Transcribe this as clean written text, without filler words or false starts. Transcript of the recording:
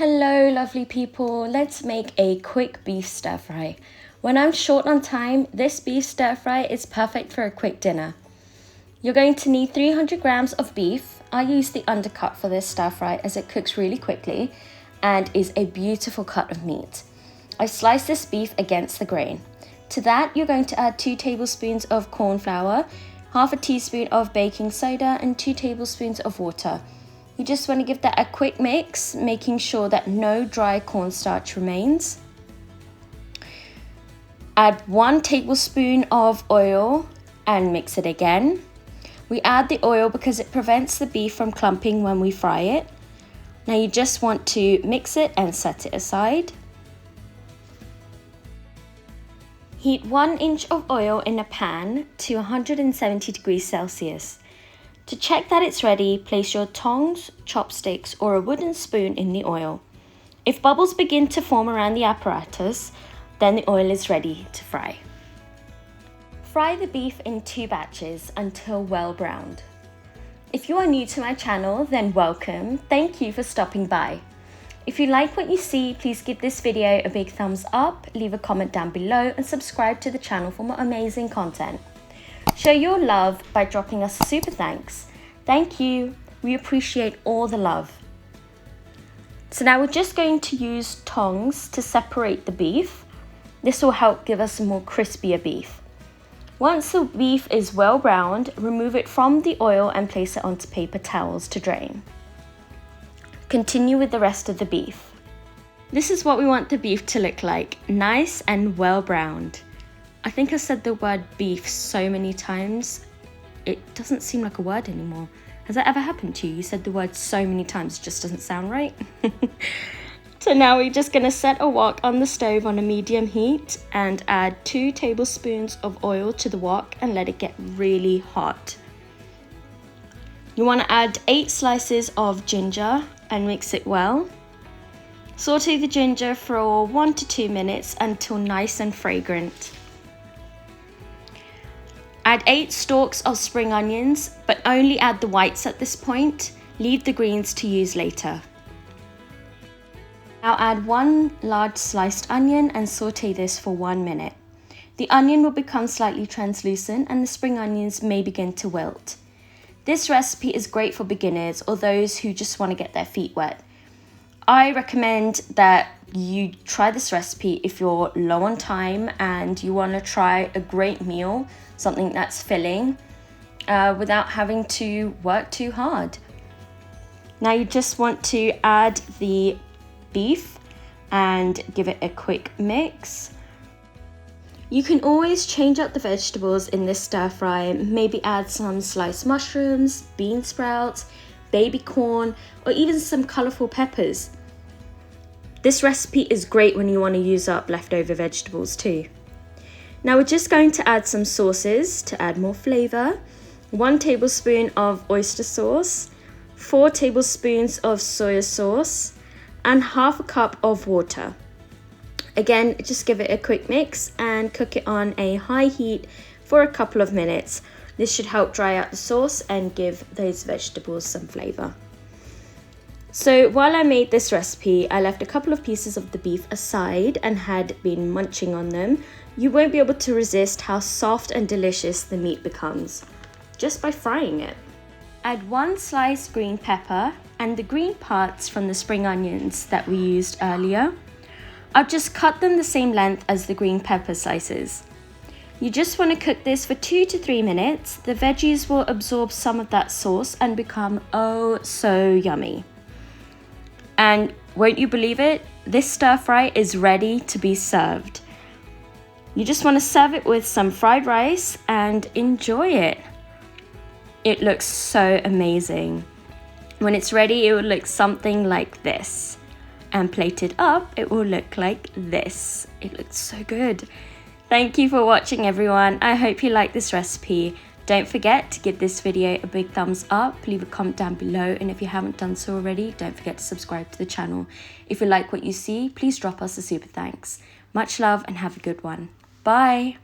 Hello lovely people, let's make a quick beef stir fry. When I'm short on time, this beef stir fry is perfect for a quick dinner. You're going to need 300 grams of beef. I use the undercut for this stir fry as it cooks really quickly and is a beautiful cut of meat. I slice this beef against the grain. To that, you're going to add 2 tablespoons of corn flour, half a teaspoon of baking soda and 2 tablespoons of water. You just want to give that a quick mix, making sure that no dry cornstarch remains. Add 1 tablespoon of oil and mix it again. We add the oil because it prevents the beef from clumping when we fry it. Now you just want to mix it and set it aside. Heat 1 inch of oil in a pan to 170 degrees Celsius. To check that it's ready, place your tongs, chopsticks, or a wooden spoon in the oil. If bubbles begin to form around the apparatus, then the oil is ready to fry. Fry the beef in 2 batches until well browned. If you are new to my channel, then welcome. Thank you for stopping by. If you like what you see, please give this video a big thumbs up, leave a comment down below, and subscribe to the channel for more amazing content. Show your love by dropping us a super thanks. Thank you. We appreciate all the love. So now we're just going to use tongs to separate the beef. This will help give us a more crispier beef. Once the beef is well browned, remove it from the oil and place it onto paper towels to drain. Continue with the rest of the beef. This is what we want the beef to look like, nice and well browned. I think I said the word beef so many times, it doesn't seem like a word anymore. Has that ever happened to you? You said the word so many times, it just doesn't sound right. So now we're just going to set a wok on the stove on a medium heat and add 2 tablespoons of oil to the wok and let it get really hot. You want to add 8 slices of ginger and mix it well. Saute the ginger for 1 to 2 minutes until nice and fragrant. Add 8 stalks of spring onions, but only add the whites at this point. Leave the greens to use later. Now add 1 large sliced onion and saute this for 1 minute. The onion will become slightly translucent and the spring onions may begin to wilt. This recipe is great for beginners or those who just want to get their feet wet. I recommend that you try this recipe if you're low on time and you want to try a great meal, something that's filling, without having to work too hard. Now you just want to add the beef and give it a quick mix. You can always change up the vegetables in this stir fry, maybe add some sliced mushrooms, bean sprouts, baby corn, or even some colourful peppers. This recipe is great when you want to use up leftover vegetables too. Now we're just going to add some sauces to add more flavour. 1 tablespoon of oyster sauce, 4 tablespoons of soya sauce, and half a cup of water. Again, just give it a quick mix and cook it on a high heat for a couple of minutes. This should help dry out the sauce and give those vegetables some flavour. So while I made this recipe, I left a couple of pieces of the beef aside and had been munching on them. You won't be able to resist how soft and delicious the meat becomes just by frying it. Add 1 sliced green pepper and the green parts from the spring onions that we used earlier. I've just cut them the same length as the green pepper slices. You just want to cook this for 2 to 3 minutes. The veggies will absorb some of that sauce and become oh so yummy. And won't you believe it? This stir fry is ready to be served. You just want to serve it with some fried rice and enjoy it. It looks so amazing. When it's ready, it will look something like this. And plated up, it will look like this. It looks so good. Thank you for watching, everyone. I hope you like this recipe. Don't forget to give this video a big thumbs up, leave a comment down below, and if you haven't done so already, don't forget to subscribe to the channel. If you like what you see, please drop us a super thanks. Much love and have a good one. Bye.